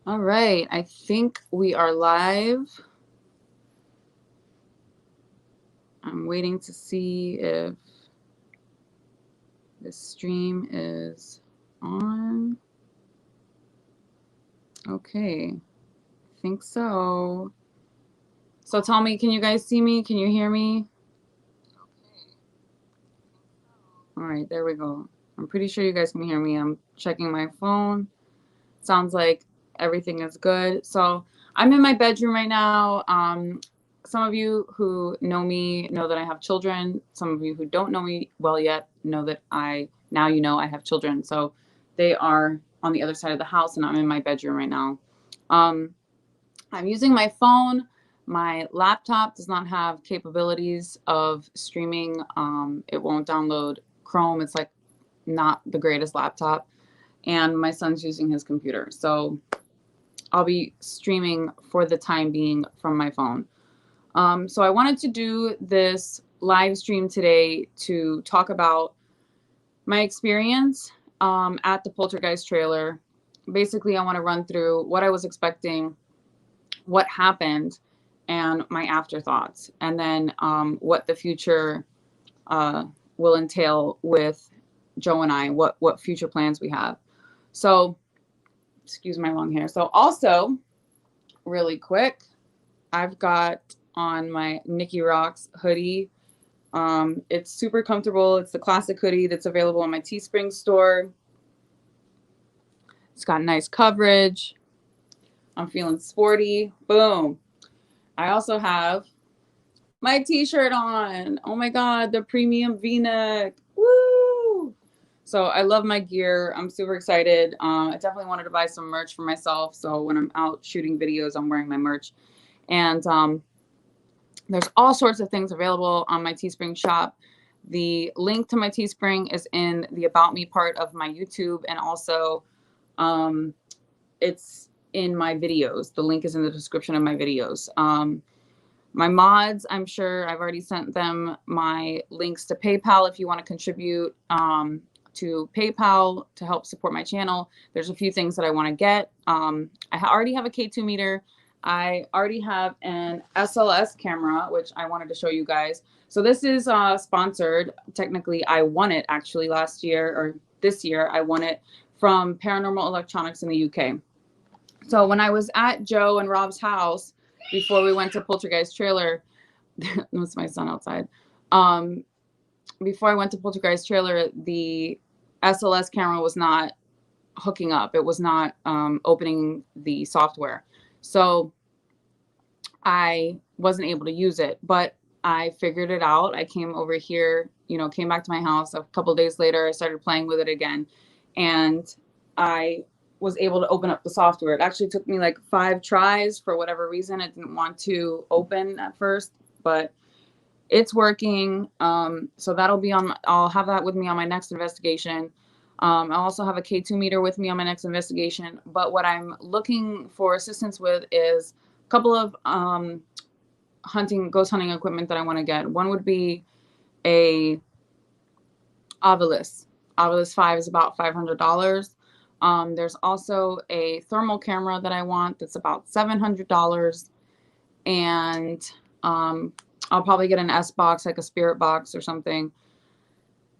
All right, I think we are live. I'm waiting to see if the stream is on. Okay, I think so. So tell me, can you guys see me? Can you hear me? All right, there we go. I'm pretty sure you guys can hear me. I'm checking my phone. Sounds like everything is good. So I'm in my bedroom right now. Some of you who know me know that I have children. Some of you who don't know me well yet know that I have children. So they are on the other side of the house, and I'm in my bedroom right now. I'm using my phone. My laptop does not have capabilities of streaming. It won't download Chrome. It's like not the greatest laptop. And my son's using his computer. So I'll be streaming for the time being from my phone. So I wanted to do this live stream today to talk about my experience at the Poltergeist trailer. Basically, I want to run through what I was expecting, what happened, and my afterthoughts, and then what the future will entail with Joe and I, what future plans we have. So, excuse my long hair. So also, really quick, I've got on my NickiRoxx hoodie. It's super comfortable. It's the classic hoodie that's available on my Teespring store. It's got nice coverage. I'm feeling sporty. Boom. I also have my t-shirt on. Oh my God, the premium V-neck. Woo! So I love my gear. I'm super excited. I definitely wanted to buy some merch for myself. So when I'm out shooting videos, I'm wearing my merch. And there's all sorts of things available on my Teespring shop. The link to my Teespring is in the About Me part of my YouTube, and also it's in my videos. The link is in the description of my videos. My mods, I'm sure I've already sent them my links to PayPal if you want to contribute to PayPal to help support my channel. There's a few things that I want to get. I already have a K2 meter. I already have an SLS camera, which I wanted to show you guys. So this is sponsored. Technically, I won it actually last year, or this year. I won it from Paranormal Electronics in the UK. So when I was at Joe and Rob's house before we went to Poltergeist trailer, that's my son outside. Before I went to Poltergeist trailer, the SLS camera was not hooking up. It was not opening the software. So I wasn't able to use it, but I figured it out. I came over here, came back to my house a couple of days later. I started playing with it again, and I was able to open up the software. It actually took me like 5 tries. For whatever reason, it didn't want to open at first, but it's working. So that'll be on, I'll have that with me on my next investigation. I'll also have a K2 meter with me on my next investigation. But what I'm looking for assistance with is a couple of ghost hunting equipment that I want to get. One would be a Ovilus. Ovilus 5 is about $500. There's also a thermal camera that I want that's about $700. And I'll probably get an S box, like a spirit box or something,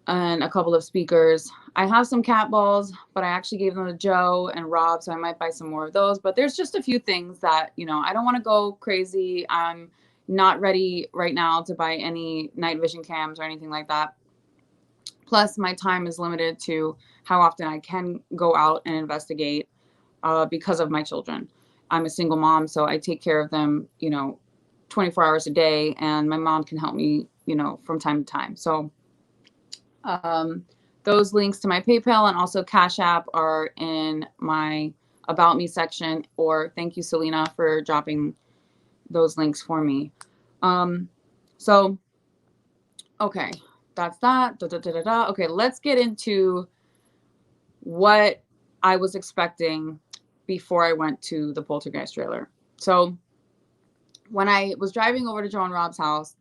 and a couple of speakers. I have some cat balls, but I actually gave them to Joe and Rob, so I might buy some more of those. But there's just a few things that, I don't want to go crazy. I'm not ready right now to buy any night vision cams or anything like that. Plus, my time is limited to how often I can go out and investigate because of my children. I'm a single mom, so I take care of them, 24 hours a day, and my mom can help me, from time to time. So those links to my PayPal and also Cashapp are in my About Me section, or thank you, Selena, for dropping those links for me. So, okay, that's that. Okay, let's get into what I was expecting before I went to the Poltergeist trailer. So when I was driving over to Joe and Rob's house,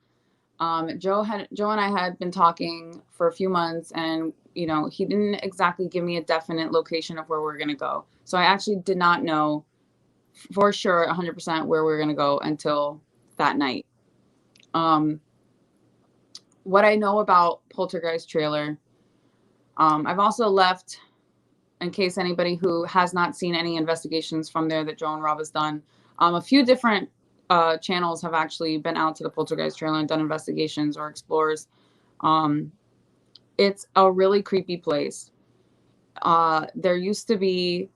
Joe and I had been talking for a few months, and he didn't exactly give me a definite location of where we're gonna go. So I actually did not know for sure 100% where we're going to go until that night. What I know about Poltergeist trailer, I've also left, in case anybody who has not seen any investigations from there that Joe and Rob has done, a few different channels have actually been out to the Poltergeist trailer and done investigations or explores. It's a really creepy place. There used to be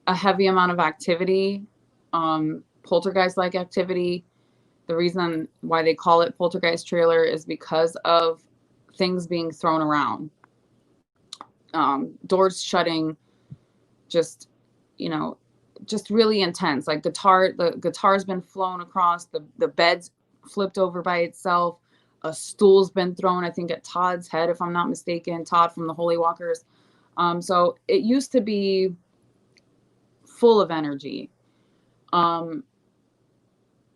a heavy amount of activity, poltergeist-like activity. The reason why they call it Poltergeist trailer is because of things being thrown around, doors shutting, just, you know, just really intense. Like the guitar's been flown across, the bed's flipped over by itself, a stool's been thrown, I think at Todd's head, if I'm not mistaken, Todd from the Holy Walkers. So it used to be full of energy.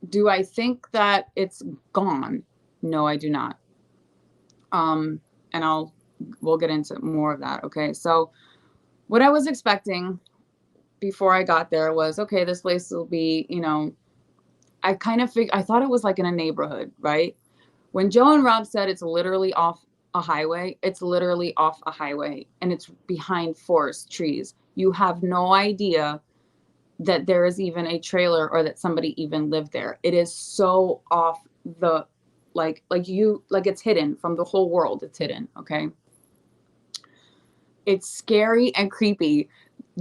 Do I think that it's gone? No, I do not. And we'll get into more of that. Okay. So what I was expecting before I got there was, okay, this place will be, you know, I thought it was like in a neighborhood, right? When Joe and Rob said it's literally off a highway, it's literally off a highway and it's behind forest trees. You have no idea that there is even a trailer or that somebody even lived there. It is so off the, like it's hidden from the whole world. It's hidden. Okay. It's scary and creepy.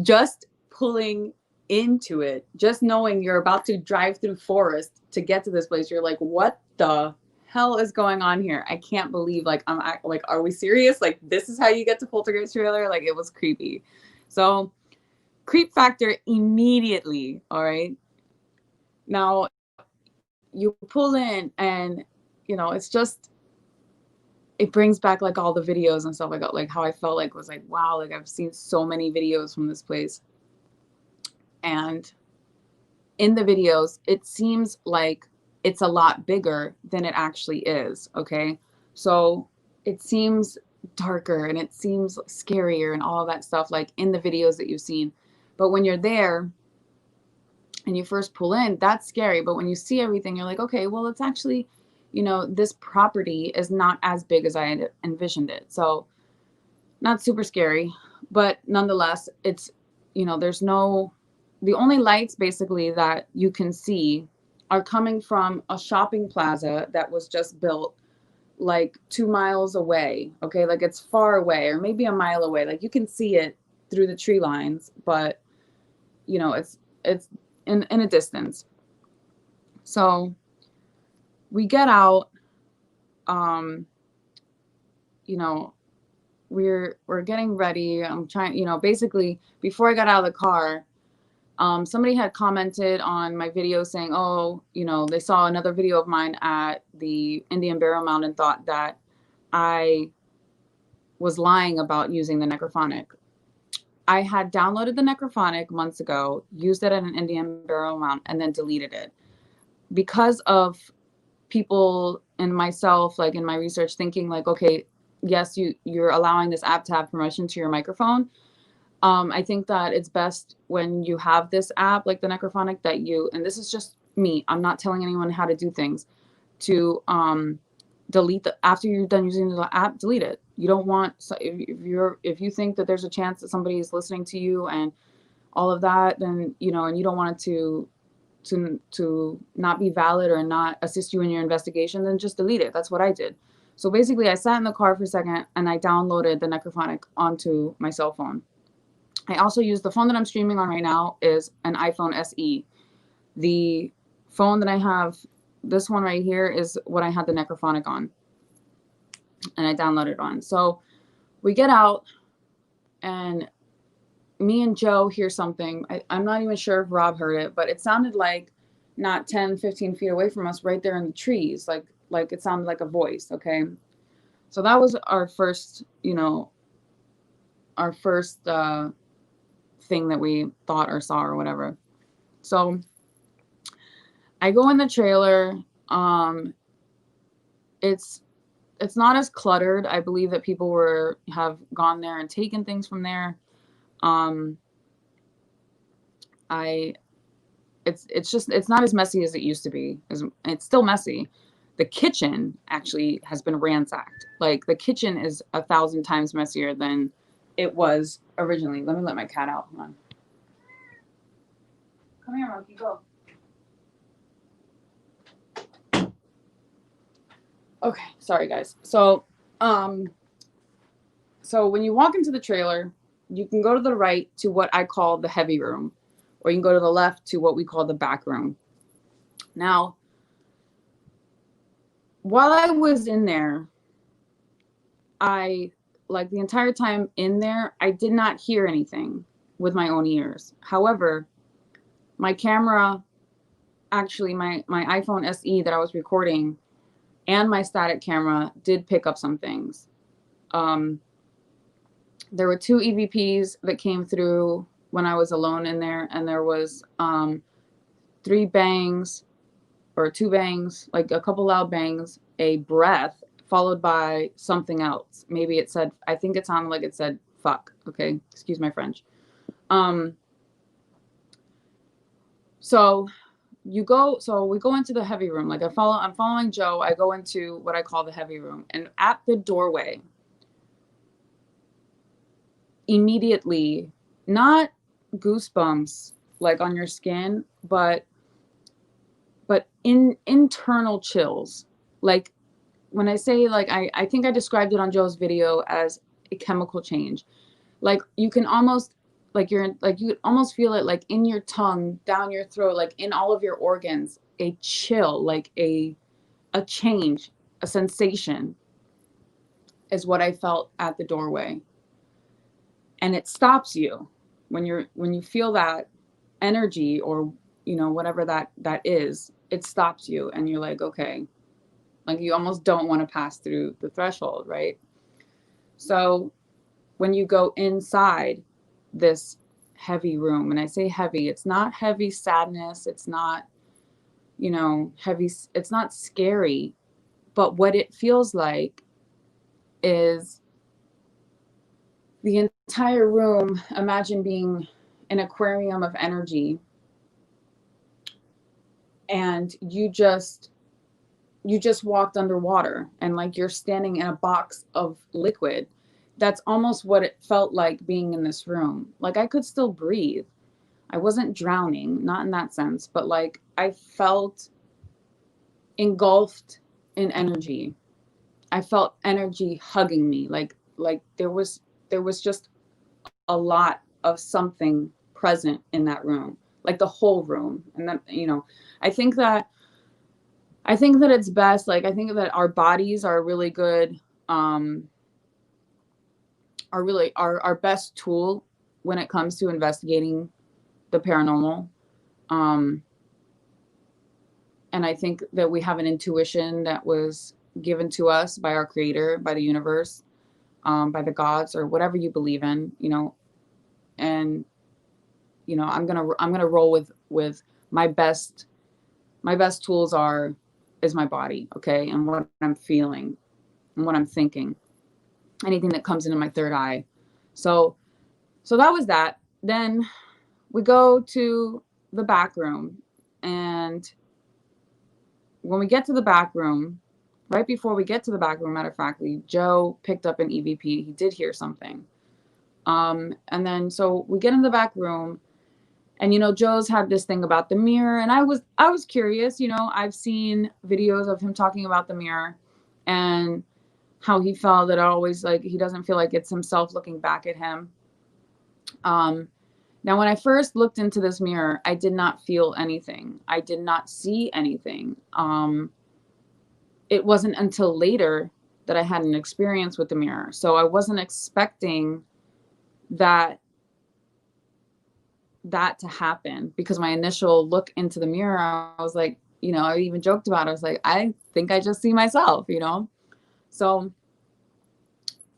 Just pulling into it, just knowing you're about to drive through forest to get to this place. You're like, what the hell is going on here? I can't believe, like, are we serious? Like, this is how you get to Poltergeist trailer? Like, it was creepy. So creep factor immediately. All right. Now you pull in and, you know, it's just, it brings back like all the videos and stuff like how I felt like was like, wow, like I've seen so many videos from this place. And in the videos, it seems like it's a lot bigger than it actually is. Okay. So it seems darker and it seems scarier and all of that stuff, like in the videos that you've seen. But when you're there and you first pull in, that's scary. But when you see everything, you're like, okay, well, it's actually, you know, this property is not as big as I had envisioned it. So not super scary, but nonetheless, it's, you know, the only lights basically that you can see are coming from a shopping plaza that was just built like 2 miles away. Okay. Like it's far away, or maybe a mile away. Like you can see it through the tree lines, but you know, it's in a distance. So we get out, you know, we're getting ready. I'm trying, you know, basically before I got out of the car, somebody had commented on my video saying, oh, you know, they saw another video of mine at the Indian Burial Mound and thought that I was lying about using the necrophonic. I had downloaded the necrophonic months ago, used it at an Indian Burial Mound, and then deleted it. Because of people and myself, like in my research, thinking like, okay, yes, you're allowing this app to have permission to your microphone. I think that it's best when you have this app, like the necrophonic, that you, and this is just me, I'm not telling anyone how to do things, to delete after you're done using the app, delete it. You don't want, so if you think that there's a chance that somebody is listening to you and all of that, then, you know, and you don't want it to not be valid or not assist you in your investigation, then just delete it. That's what I did. So basically I sat in the car for a second and I downloaded the necrophonic onto my cell phone. I also use the phone that I'm streaming on right now is an iPhone SE. The phone that I have, this one right here, is what I had the necrophonic on, and I downloaded it on. So we get out and me and Joe hear something. I'm not even sure if Rob heard it, but it sounded like not 10, 15 feet away from us, right there in the trees. Like it sounded like a voice. Okay. So that was our first, you know, our first thing that we thought or saw or whatever. So I go in the trailer. It's not as cluttered. I believe that people have gone there and taken things from there. I it's not as messy as it used to be. It's still messy. The kitchen actually has been ransacked. Like the kitchen is 1,000 times messier than it was originally. Let me let my cat out. Hold on. Come here, monkey, go. Okay, sorry guys. So when you walk into the trailer, you can go to the right to what I call the heavy room, or you can go to the left to what we call the back room. Now, while I was in there, like the entire time in there, I did not hear anything with my own ears. However, my camera, actually my iPhone SE that I was recording and my static camera did pick up some things. There were 2 EVPs that came through when I was alone in there, and there was 3 bangs or 2 bangs, like a couple loud bangs, a breath, followed by something else. Maybe it said, I think it sounded like it said fuck. Okay, excuse my French. So we go into the heavy room. Like I'm following Joe. I go into what I call the heavy room, and at the doorway, immediately, not goosebumps like on your skin, but internal chills. Like when I say, like, I think I described it on Joe's video as a chemical change. Like you can almost, like you almost feel it like in your tongue, down your throat, like in all of your organs, a chill, like a change, a sensation is what I felt at the doorway. And it stops you when you feel that energy, or whatever that is, it stops you, and you're like, okay, like you almost don't want to pass through the threshold, right? So when you go inside this heavy room, and I say heavy, it's not heavy sadness, it's not heavy, it's not scary, but what it feels like is the entire room, imagine being an aquarium of energy, and you just walked underwater, and like you're standing in a box of liquid. That's almost what it felt like being in this room. Like I could still breathe. I wasn't drowning, not in that sense, but like I felt engulfed in energy. I felt energy hugging me. Like there was just a lot of something present in that room, like the whole room. And then, I think that it's best. Like, I think that our bodies are really good, are really our best tool when it comes to investigating the paranormal. And I think that we have an intuition that was given to us by our creator, by the universe, by the gods, or whatever you believe in, and, I'm going to roll with my best tools is my body. Okay. And what I'm feeling and what I'm thinking, anything that comes into my third eye. So that was that. Then we go to the back room, and when we get to the back room, right before we get to the back room, matter of factly, Joe picked up an EVP. He did hear something. And then, so we get in the back room, and, Joe's had this thing about the mirror, and I was curious. I've seen videos of him talking about the mirror and how he felt that always, like, he doesn't feel like it's himself looking back at him. Now, when I first looked into this mirror, I did not feel anything. I did not see anything. It wasn't until later that I had an experience with the mirror. So I wasn't expecting that to happen, because my initial look into the mirror, I was like, I even joked about it. I was like, I think I just see myself, So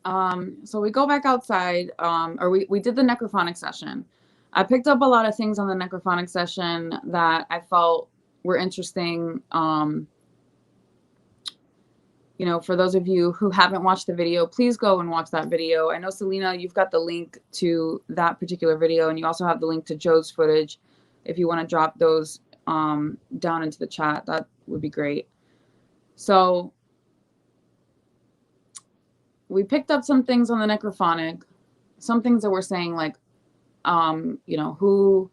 we go back outside, or we did the necrophonic session. I picked up a lot of things on the necrophonic session that I felt were interesting. For those of you who haven't watched the video, please go and watch that video. I know, Selena, you've got the link to that particular video, and you also have the link to Joe's footage. If you want to drop those down into the chat, that would be great. So we picked up some things on the necrophonic, some things that were saying like, you know, who's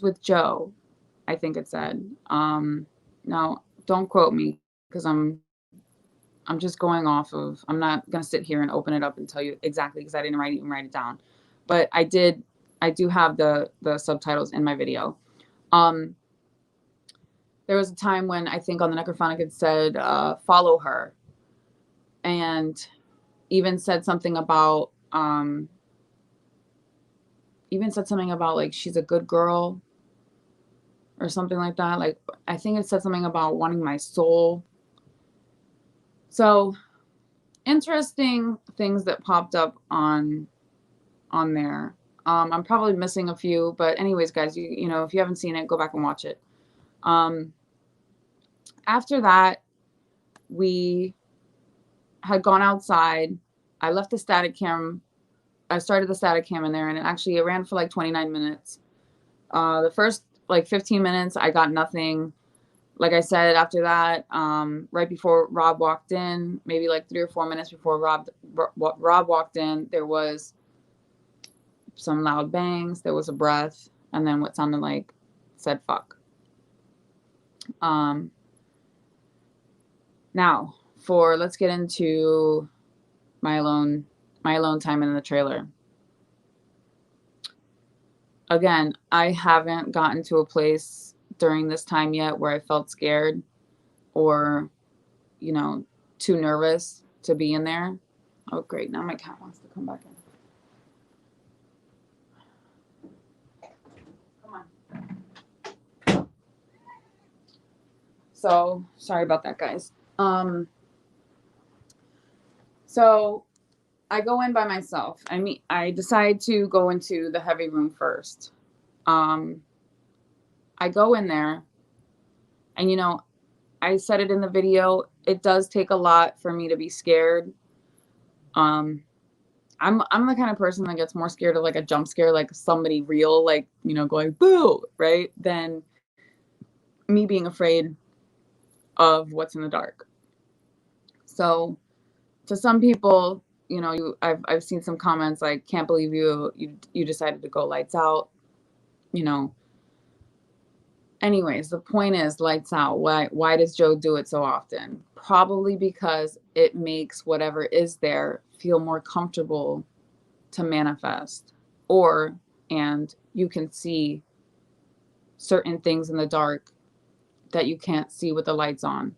with Joe, I think it said. Now don't quote me because I'm just going off of, I'm not going to sit here and open it up and tell you exactly because I didn't even write it down. But I do have the subtitles in my video. There was a time when I think on the necrophonic it said, follow her. And even said something about, like, she's a good girl or something like that. Like, I think it said something about wanting my soul. So interesting things that popped up on there. I'm probably missing a few, but anyways, guys, you know, if you haven't seen it, go back and watch it. After that, we had gone outside. I left the static cam. I started the static cam in there, and it ran for like 29 minutes. The first like 15 minutes, I got nothing. Like I said, after that, right before Rob walked in, maybe like 3 or 4 minutes before Rob walked in, there was some loud bangs, there was a breath, and then what sounded like said fuck. Now let's get into my alone time in the trailer. Again, I haven't gotten to a place during this time yet where I felt scared or, you know, too nervous to be in there. Oh, great. Now my cat wants to come back in. Come on. So, sorry about that, guys. So I go in by myself. I decide to go into the heavy room first. I go in there, and you know, I said it in the video, it does take a lot for me to be scared. I'm the kind of person that gets more scared of like a jump scare, like somebody real, like, you know, going boo, right? Than me being afraid of what's in the dark. So to some people, you know, I've seen some comments like, can't believe you decided to go lights out, you know. Anyways, the point is lights out. Why does Joe do it so often? Probably because it makes whatever is there feel more comfortable to manifest, and you can see certain things in the dark that you can't see with the lights on.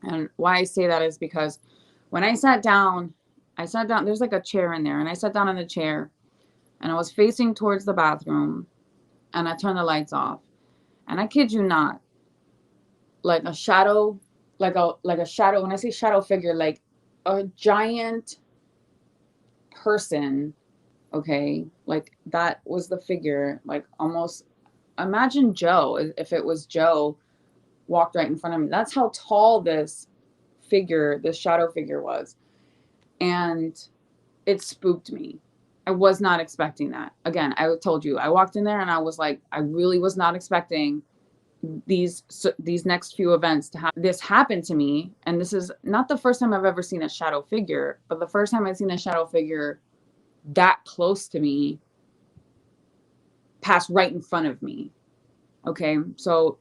And why I say that is because when I sat down, there's like a chair in there, and I sat down in the chair, and I was facing towards the bathroom, and I turned the lights off. And I kid you not, like a shadow, like a shadow, when I say shadow figure, like a giant person, okay? Like that was the figure, like almost, imagine Joe, if it was Joe walked right in front of me. That's how tall this shadow figure was. And it spooked me. I was not expecting that. Again, I told you, I walked in there and I was like, I really was not expecting these next few events to happen. This happened to me, and this is not the first time I've ever seen a shadow figure, but the first time I've seen a shadow figure that close to me pass right in front of me. Okay, so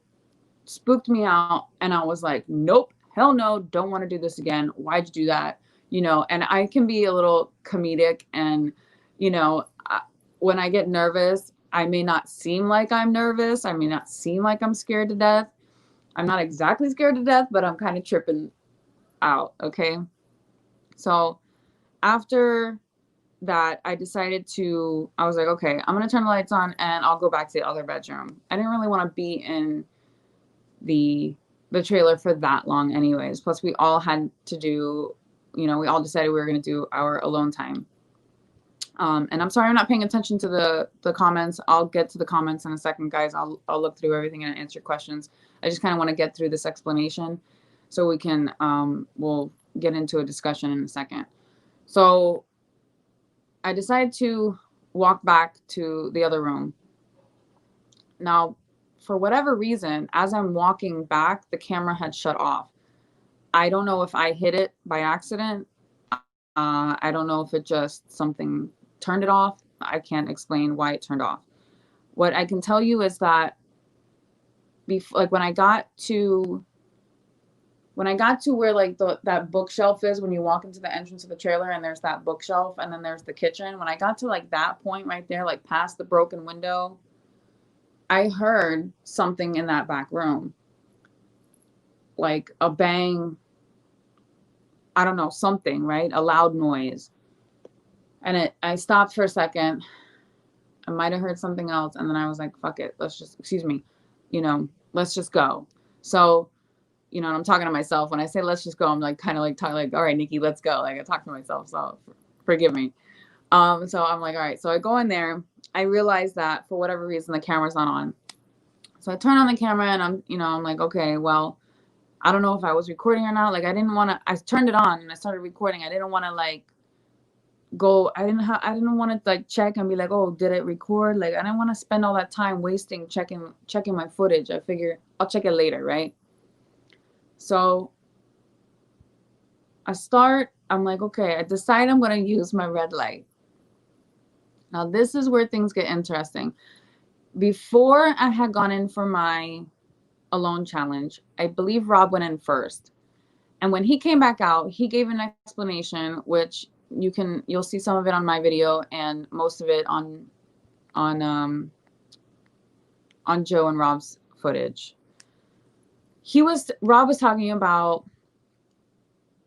spooked me out, and I was like, nope, hell no, don't want to do this again. Why'd you do that? You know, and I can be a little comedic, and you know, when I get nervous, I may not seem like I'm nervous. I may not seem like I'm scared to death. I'm not exactly scared to death, but I'm kind of tripping out, okay? So after that, I was like, okay, I'm going to turn the lights on and I'll go back to the other bedroom. I didn't really want to be in the trailer for that long anyways. Plus we all had to do, you know, we all decided we were going to do our alone time. And I'm sorry I'm not paying attention to the comments. I'll get to the comments in a second, guys. I'll look through everything and answer questions. I just kind of want to get through this explanation so we can, we'll get into a discussion in a second. So I decided to walk back to the other room. Now, for whatever reason, as I'm walking back, the camera had shut off. I don't know if I hit it by accident. I don't know if it just something turned it off. I can't explain why it turned off. What I can tell you is that like when I got to where like that bookshelf is, when you walk into the entrance of the trailer and there's that bookshelf and then there's the kitchen, when I got to like that point right there, like past the broken window, I heard something in that back room, like a bang, I don't know, something, right? A loud noise. And I stopped for a second. I might have heard something else. And then I was like, fuck it. Let's just, excuse me, let's just go. So, and I'm talking to myself. When I say let's just go, I'm like kind of like talking like, all right, Nikki, let's go. Like I talk to myself, so forgive me. So I'm like, all right. So I go in there. I realize that for whatever reason the camera's not on. So I turn on the camera and I'm like, okay, well, I don't know if I was recording or not. Like I turned it on and I started recording. I didn't want to like go. I didn't want to like check and be like, oh, did it record? Like I didn't want to spend all that time wasting checking my footage. I figure I'll check it later, right? So I'm like, okay, I decide I'm going to use my red light. Now, this is where things get interesting. Before I had gone in for my alone challenge, I believe Rob went in first. And when he came back out, he gave an explanation, which you'll see some of it on my video and most of it on Joe and Rob's footage. Rob was talking about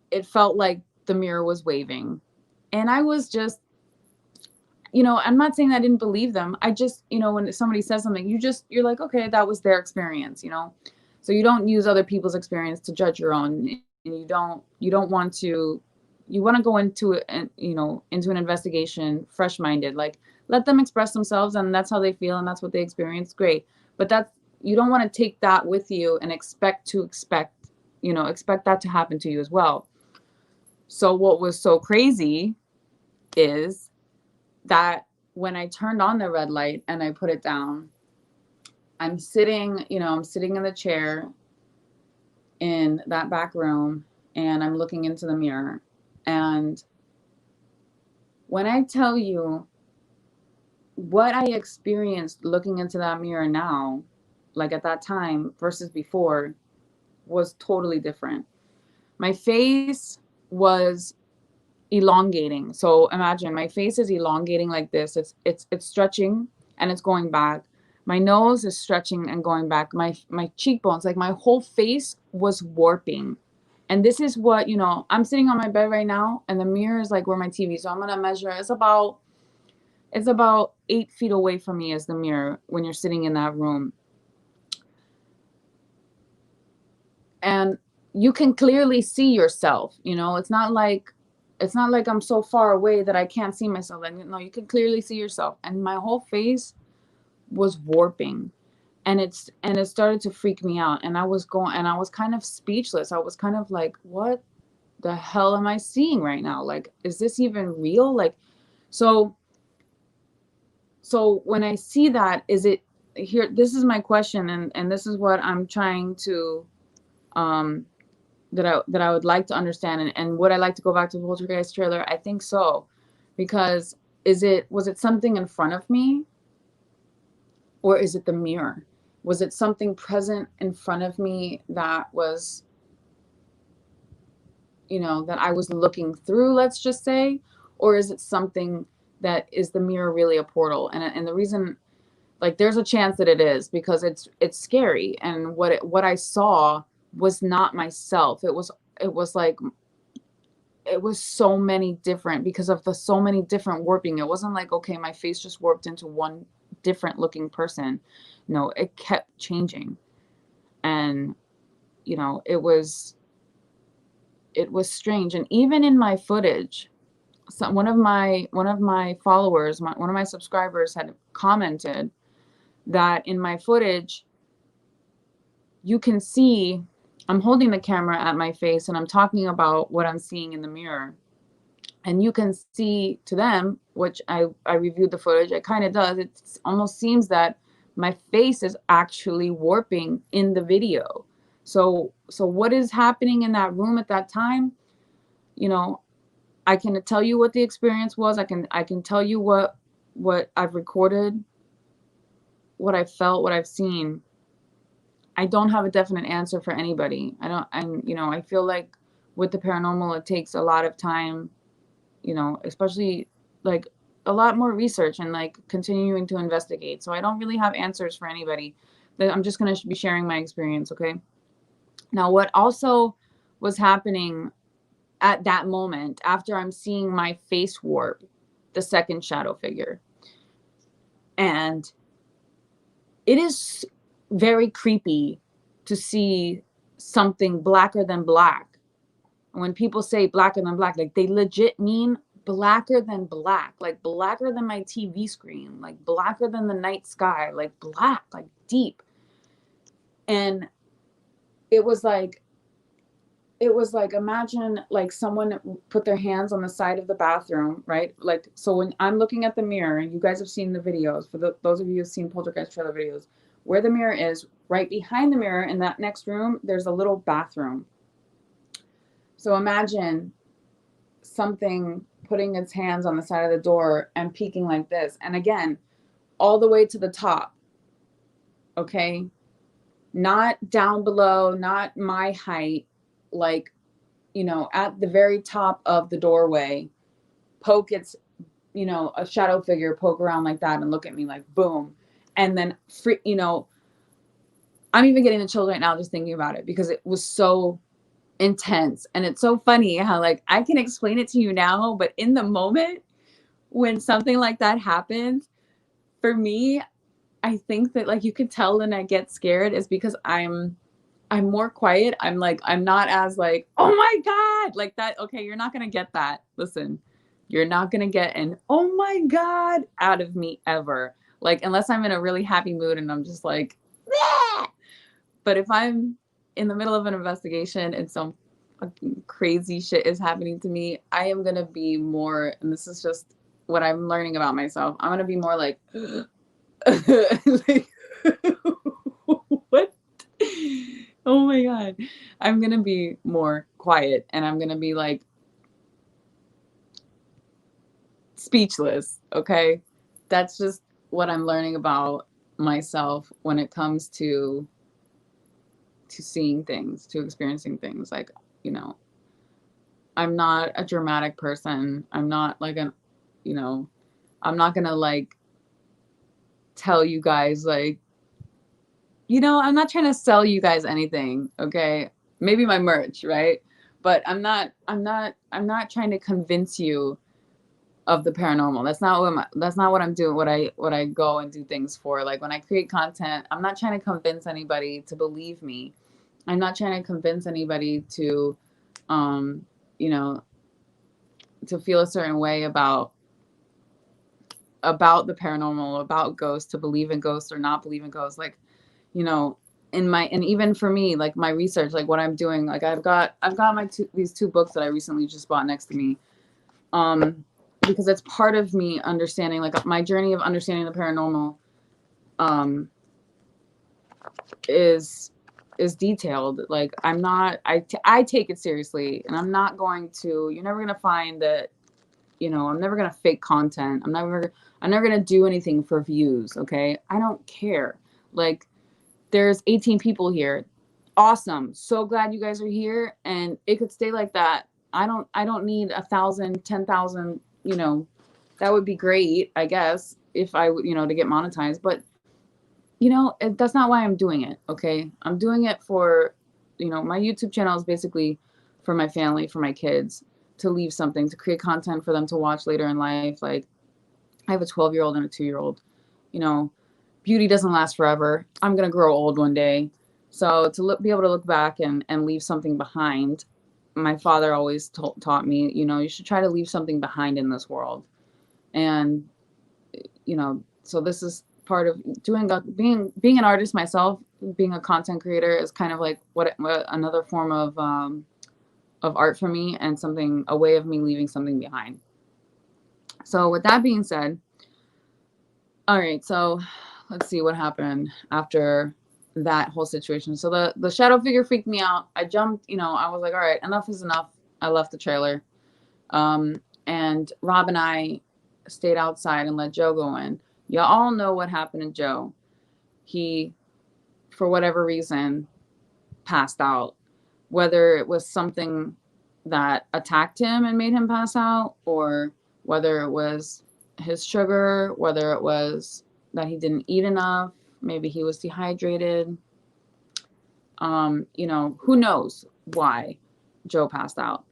it felt like the mirror was waving. And I was just, I'm not saying I didn't believe them. I just, when somebody says something, you're like, okay, that was their experience, So you don't use other people's experience to judge your own. And you want to go into it, into an investigation fresh-minded. Like, let them express themselves, and that's how they feel, and that's what they experience. Great. But you don't want to take that with you and expect that to happen to you as well. So what was so crazy is that when I turned on the red light and I put it down, I'm sitting in the chair in that back room and I'm looking into the mirror. And when I tell you what I experienced looking into that mirror now, like at that time versus before, was totally different. My face was elongating. So imagine my face is elongating like this. It's stretching and it's going back. My nose is stretching and going back. My cheekbones, like my whole face was warping. And this is what, I'm sitting on my bed right now and the mirror is like where my TV. So I'm going to measure. It's about 8 feet away from me is the mirror when you're sitting in that room. And you can clearly see yourself, it's not like I'm so far away that I can't see myself. Like, no, you can clearly see yourself. And my whole face was warping and it started to freak me out. And I was kind of speechless. I was kind of like, what the hell am I seeing right now? Like, is this even real? Like, so when I see that, is it here? This is my question. And this is what I'm trying to, that I would like to understand, and would I like to go back to the Poltergeist trailer? I think so, because was it something in front of me, or is it the mirror? Was it something present in front of me that was, that I was looking through, let's just say, or is it something that is the mirror really a portal? And the reason, like, there's a chance that it is, because it's scary, and what I saw was not myself. It was so many different, because of the so many different warping. It wasn't like, okay, my face just warped into one different looking person. No, it kept changing. And it was strange. And even in my footage, one of my followers, one of my subscribers had commented that in my footage you can see I'm holding the camera at my face and I'm talking about what I'm seeing in the mirror. And you can see to them, which I reviewed the footage, it kind of does. It almost seems that my face is actually warping in the video. So what is happening in that room at that time? You know, I can tell you what the experience was. I can tell you what I've recorded, what I felt, what I've seen. I don't have a definite answer for anybody. I don't, and I feel like with the paranormal, it takes a lot of time, especially like a lot more research and like continuing to investigate. So I don't really have answers for anybody. I'm just going to be sharing my experience. Okay. Now, what also was happening at that moment after I'm seeing my face warp, the second shadow figure, and it is very creepy to see something blacker than black. When people say blacker than black, like they legit mean blacker than black, like blacker than my TV screen, like blacker than the night sky, like black, like deep. And it was like imagine like someone put their hands on the side of the bathroom, right? Like, so when I'm looking at the mirror, and you guys have seen the videos, for those of you who've seen Poltergeist trailer videos, where the mirror is, right behind the mirror in that next room, there's a little bathroom. So imagine something putting its hands on the side of the door and peeking like this. And again, all the way to the top. Okay. Not down below, not my height, like, at the very top of the doorway, poke its, a shadow figure poke around like that and look at me like boom. And then, I'm even getting the chills right now just thinking about it because it was so intense. And it's so funny how like I can explain it to you now, but in the moment when something like that happens, for me, I think that like you could tell when I get scared is because I'm more quiet. I'm not as like, oh my God, like that. Okay, you're not gonna get that. Listen, you're not gonna get an oh my God out of me ever. Like unless I'm in a really happy mood and I'm just like, bleh! But if I'm in the middle of an investigation and some fucking crazy shit is happening to me, I am gonna be more, and this is just what I'm learning about myself. I'm gonna be more like, like what? Oh my God. I'm going to be more quiet and I'm going to be like speechless. Okay. That's just what I'm learning about myself when it comes to seeing things, to experiencing things. Like, I'm not a dramatic person. I'm not like I'm not going to like tell you guys like, I'm not trying to sell you guys anything, okay? Maybe my merch, right? But I'm not trying to convince you of the paranormal. That's not what I'm doing, what I go and do things for. Like when I create content, I'm not trying to convince anybody to believe me. I'm not trying to convince anybody to to feel a certain way about the paranormal, about ghosts, to believe in ghosts or not believe in ghosts. Like, and even for me, like my research, like what I'm doing, like I've got these two books that I recently just bought next to me, because it's part of me understanding, like my journey of understanding the paranormal, is detailed. Like I take it seriously, and I'm not going to. You're never gonna find that. I'm never gonna fake content. I'm never gonna do anything for views. Okay, I don't care. Like, there's 18 people here. Awesome. So glad you guys are here, and it could stay like that. I don't need 1,000, 10,000, that would be great, I guess, if I would, to get monetized. But, that's not why I'm doing it. Okay. I'm doing it for, my YouTube channel is basically for my family, for my kids, to leave something, to create content for them to watch later in life. Like I have a 12-year-old and a 2-year-old, beauty doesn't last forever. I'm going to grow old one day. So to be able to look back and leave something behind, my father always taught me, you should try to leave something behind in this world. And, so this is part of being an artist myself. Being a content creator is kind of like what another form of of art for me and something, a way of me leaving something behind. So with that being said, all right, so let's see what happened after that whole situation. So the shadow figure freaked me out. I jumped, you know, I was like, all right, enough is enough. I left the trailer. And Rob and I stayed outside and let Joe go in. You all know what happened to Joe. He, for whatever reason, passed out. Whether it was something that attacked him and made him pass out, or whether it was his sugar, whether it was that he didn't eat enough, maybe he was dehydrated. You know, who knows why Joe passed out.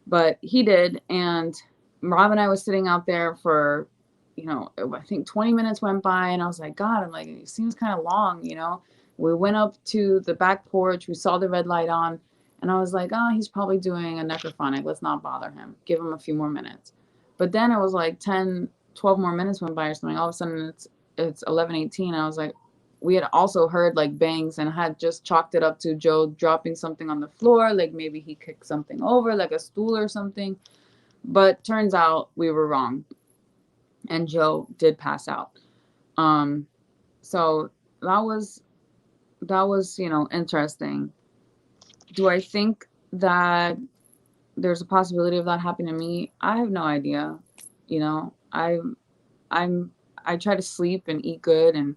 But he did, and Rob and I was sitting out there for, you know, I think 20 minutes went by, and I was like, God, I'm like, it seems kind of long, you know. We went up to the back porch, we saw the red light on, and I was like, oh, he's probably doing a necrophonic. Let's not bother him. Give him a few more minutes. But then it was like 10, 12 more minutes went by or something. All of a sudden, it's 11:18. I was like, we had also heard like bangs and had just chalked it up to Joe dropping something on the floor, like maybe he kicked something over, like a stool or something. But turns out we were wrong, and Joe did pass out. So that was, you know, interesting. Do I think that there's a possibility of that happening to me? I have no idea. You know, I try to sleep and eat good, and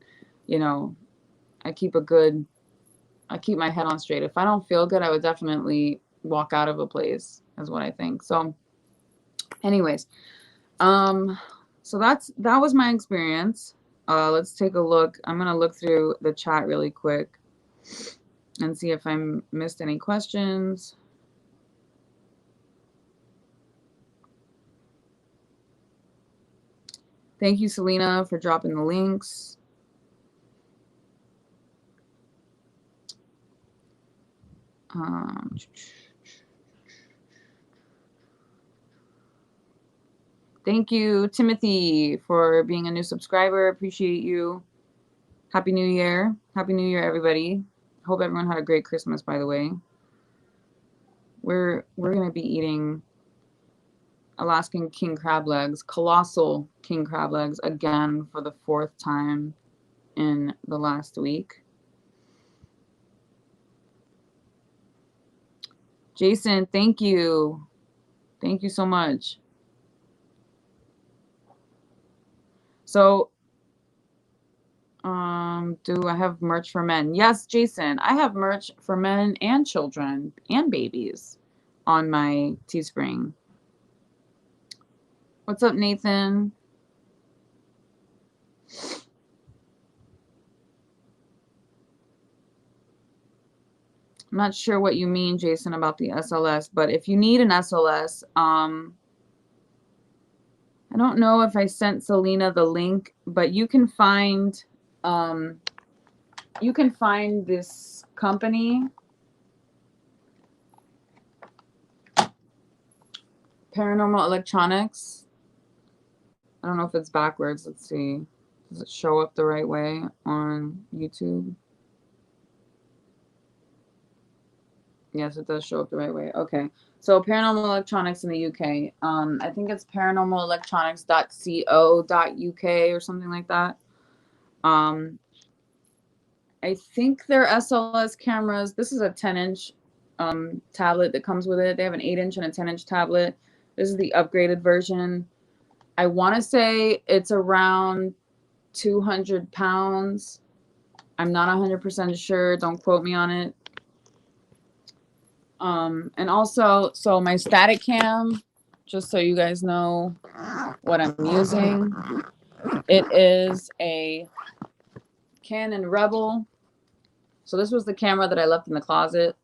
you know, I keep my head on straight. If I don't feel good, I would definitely walk out of a place, is what I think. So anyways, so that was my experience. Let's take a look. I'm gonna look through the chat really quick and see if I missed any questions. Thank you, Selena, for dropping the links. Thank you, Timothy, for being a new subscriber. Appreciate you. Happy New Year. Happy New Year, everybody. Hope everyone had a great Christmas, by the way. We're going to be eating Alaskan king crab legs, colossal king crab legs, again for the 4th time in the last week. Jason, thank you. Thank you so much. So, do I have merch for men? Yes, Jason, I have merch for men and children and babies on my Teespring. What's up, Nathan? I'm not sure what you mean, Jason, about the SLS, but if you need an SLS, I don't know if I sent Selena the link, but you can find this company, Paranormal Electronics. I don't know if it's backwards. Let's see. Does it show up the right way on YouTube? Yes, it does show up the right way. Okay. So Paranormal Electronics in the UK. I think it's paranormalelectronics.co.uk or something like that. I think their SLS cameras, this is a 10-inch tablet that comes with it. They have an 8-inch and a 10-inch tablet. This is the upgraded version. I want to say it's around 200 pounds. I'm not 100% sure. Don't quote me on it. And also, so my static cam, just so you guys know what I'm using, it is a Canon Rebel. So this was the camera that I left in the closet.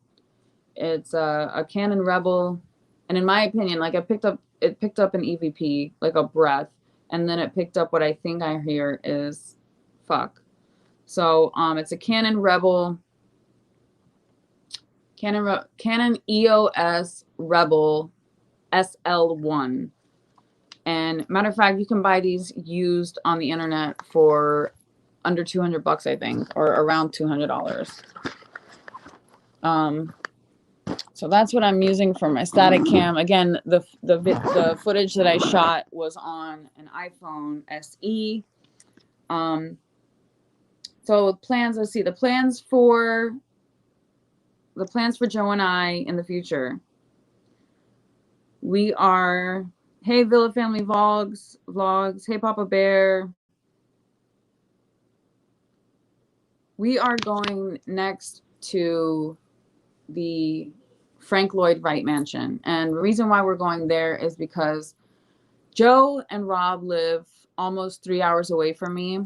It's a Canon Rebel, and in my opinion, like it picked up an EVP, like a breath, and then it picked up what I think I hear is fuck. So it's a Canon Rebel. Canon EOS Rebel SL1. And matter of fact, you can buy these used on the internet for under $200, I think, or around $200. So that's what I'm using for my static cam. Again, the footage that I shot was on an iPhone SE. So plans, let's see, the plans for Joe and I in the future. We are, hey Villa Family Vlogs, hey Papa Bear. We are going next to the Frank Lloyd Wright Mansion. And the reason why we're going there is because Joe and Rob live almost 3 hours away from me.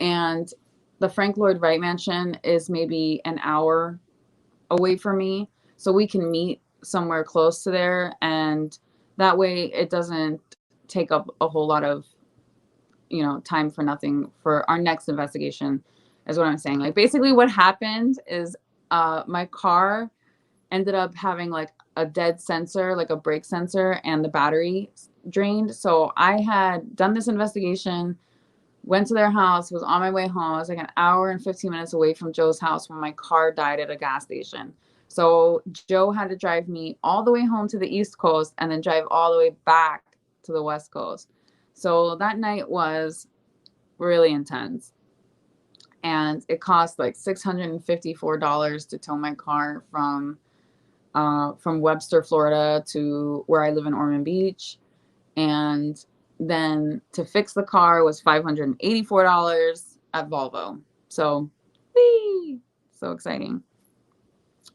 And the Frank Lloyd Wright Mansion is maybe an hour away from me. So we can meet somewhere close to there. And that way it doesn't take up a whole lot of, time for nothing for our next investigation, is what I'm saying. Like, basically what happened is my car ended up having like a dead sensor, like a brake sensor, and the battery drained. So I had done this investigation, went to their house, was on my way home. I was like an hour and 15 minutes away from Joe's house when my car died at a gas station. So Joe had to drive me all the way home to the East Coast and then drive all the way back to the West Coast. So that night was really intense. And it cost like $654 to tow my car from Webster, Florida to where I live in Ormond Beach. And then to fix the car was $584 at Volvo. So, whee! So exciting.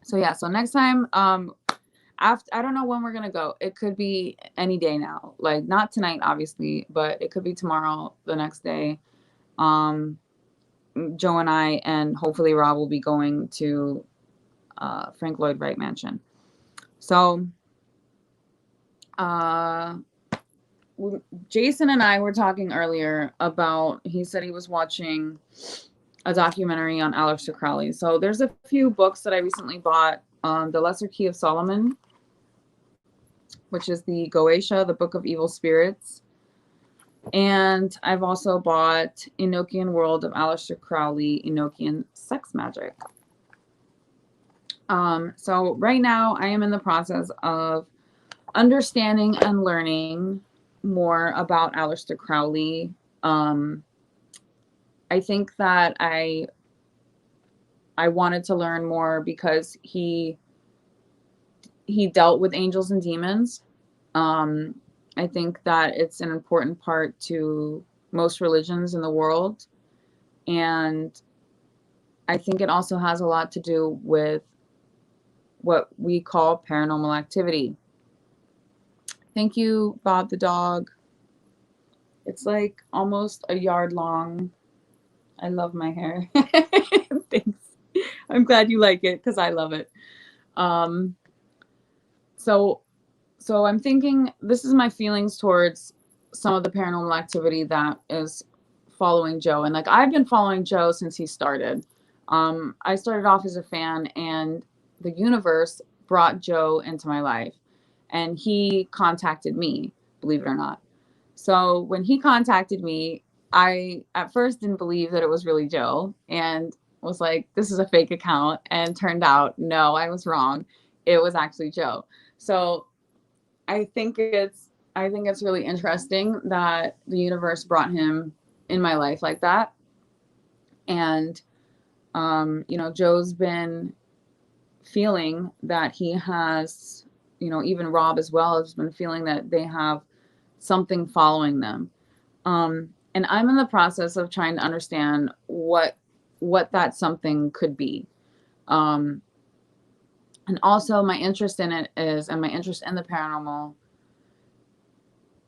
So yeah, so next time, after, I don't know when we're gonna go. It could be any day now. Like, not tonight, obviously, but it could be tomorrow, the next day. Joe and I, and hopefully Rob, will be going to Frank Lloyd Wright Mansion. So, Jason and I were talking earlier about, he said he was watching a documentary on Aleister Crowley. So there's a few books that I recently bought. The Lesser Key of Solomon, which is the Goetia, the Book of Evil Spirits. And I've also bought Enochian World of Aleister Crowley, Enochian Sex Magic. So right now I am in the process of understanding and learning more about Aleister Crowley. I think that I wanted to learn more because he dealt with angels and demons. I think that it's an important part to most religions in the world. And I think it also has a lot to do with what we call paranormal activity. Thank you, Bob the dog. It's like almost a yard long. I love my hair. Thanks. I'm glad you like it because I love it. So I'm thinking, this is my feelings towards some of the paranormal activity that is following Joe. And like, I've been following Joe since he started. I started off as a fan, and the universe brought Joe into my life, and he contacted me, believe it or not. So when he contacted me, I at first didn't believe that it was really Joe, and was like, this is a fake account. And turned out, no, I was wrong. It was actually Joe. So I think it's really interesting that the universe brought him in my life like that. And Joe's been feeling that he has, even Rob as well has been feeling that they have something following them. And I'm in the process of trying to understand what that something could be. And also my interest in it and my interest in the paranormal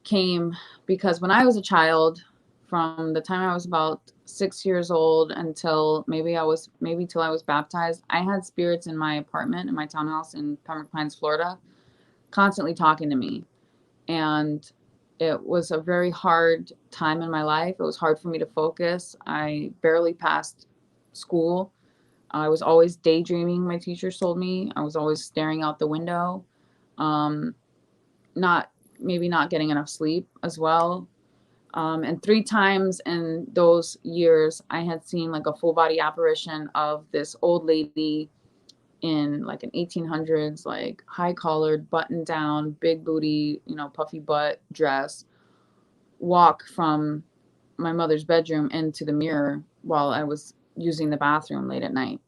came because when I was a child, from the time I was about 6 years old until till I was baptized, I had spirits in my apartment, in my townhouse in Pembroke Pines, Florida, constantly talking to me. And it was a very hard time in my life. It was hard for me to focus. I barely passed school. I was always daydreaming, my teachers told me. I was always staring out the window. Not getting enough sleep as well. And 3 times in those years, I had seen like a full body apparition of this old lady in like an 1800s, like high collared, button down, big booty, you know, puffy butt dress, walk from my mother's bedroom into the mirror while I was using the bathroom late at night.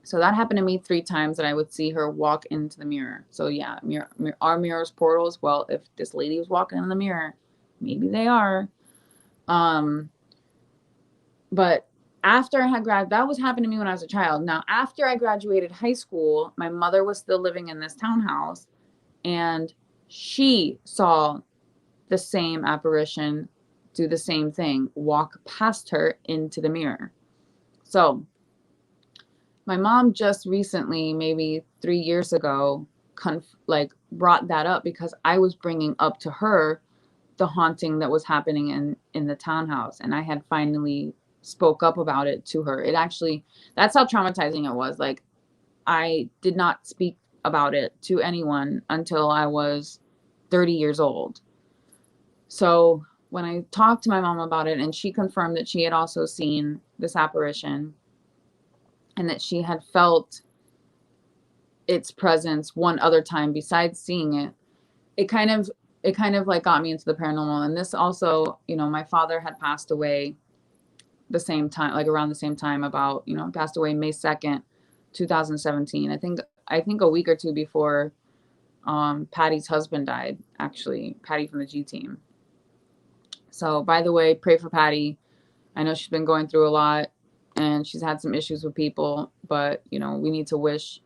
So that happened to me 3 times, that I would see her walk into the mirror. So yeah, are mirrors portals? Well, if this lady was walking in the mirror, maybe they are. But after I had graduated, that was happening to me when I was a child. Now, after I graduated high school, my mother was still living in this townhouse, and she saw the same apparition do the same thing, walk past her into the mirror. So my mom just recently, maybe 3 years ago, brought that up, because I was bringing up to her the haunting that was happening in the townhouse, and I had finally spoke up about it to her. It actually, that's how traumatizing it was. Like, I did not speak about it to anyone until I was 30 years old. So when I talked to my mom about it, and she confirmed that she had also seen this apparition, and that she had felt its presence one other time besides seeing it, it kind of like got me into the paranormal. And this also, you know, my father had passed away the same time, like around the same time, about, you know, passed away May 2nd, 2017. I think a week or two before Patty's husband died, actually, Patty from the G team. So, by the way, pray for Patty. I know she's been going through a lot, and she's had some issues with people, but, you know, we need to wish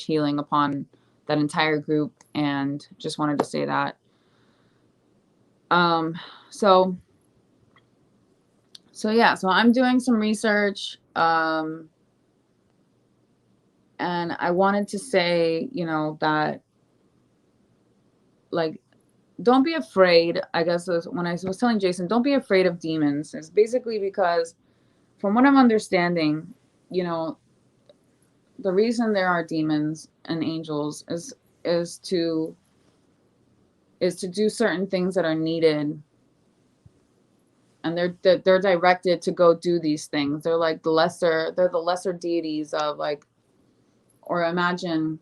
healing upon that entire group, and just wanted to say that. So yeah, so I'm doing some research, and I wanted to say, you know, that, like, don't be afraid. I guess when I was telling Jason, don't be afraid of demons. It's basically because, from what I'm understanding, you know, the reason there are demons and angels is to do certain things that are needed, and they're directed to go do these things. They're like the lesser deities of, like, or imagine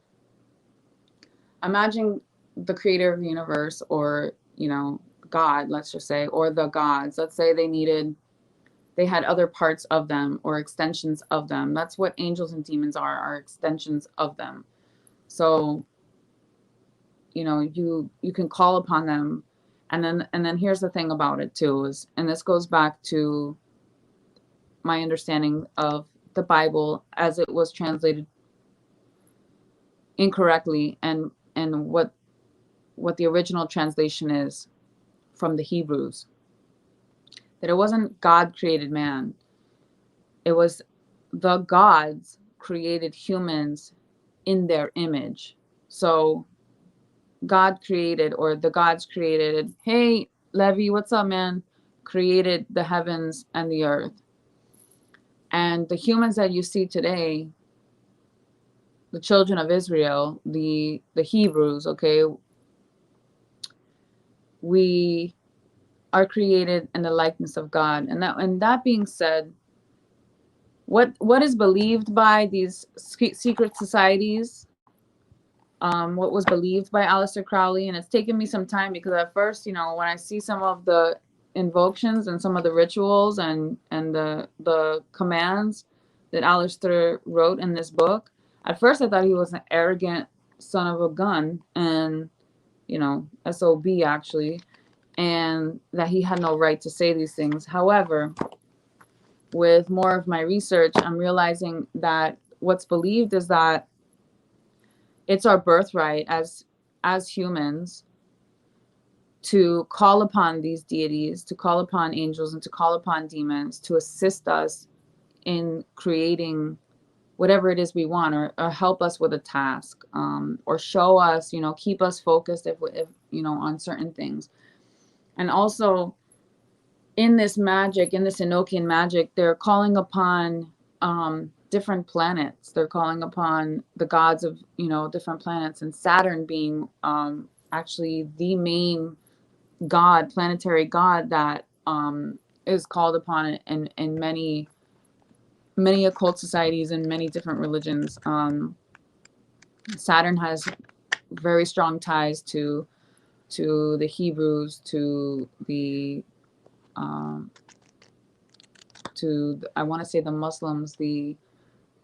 the creator of the universe, or, you know, God, let's just say, or the gods. Let's say they had other parts of them, or extensions of them. That's what angels and demons are extensions of them. So, you know, you can call upon them. And then here's the thing about it too, is, and this goes back to my understanding of the Bible as it was translated incorrectly, and what the original translation is from the Hebrews. That it wasn't God created man. It was the gods created humans in their image. So God created, or the gods created, hey, Levi, what's up, man? Created the heavens and the earth. And the humans that you see today, the children of Israel, the Hebrews, okay, we are created in the likeness of God. And that being said, what is believed by these secret societies, what was believed by Aleister Crowley, and it's taken me some time, because at first, you know, when I see some of the invocations and some of the rituals and the commands that Aleister wrote in this book, at first I thought he was an arrogant son of a gun, and, you know, SOB actually, and that he had no right to say these things. However, with more of my research, I'm realizing that what's believed is that it's our birthright as humans to call upon these deities, to call upon angels, and to call upon demons to assist us in creating whatever it is we want, or help us with a task, or show us, you know, keep us focused if you know, on certain things. And also in this magic, in this Enochian magic, they're calling upon different planets. They're calling upon the gods of, you know, different planets, and Saturn being actually the main god, planetary god, that is called upon in many occult societies and many different religions. Saturn has very strong ties to the Hebrews, um, I want to say the Muslims,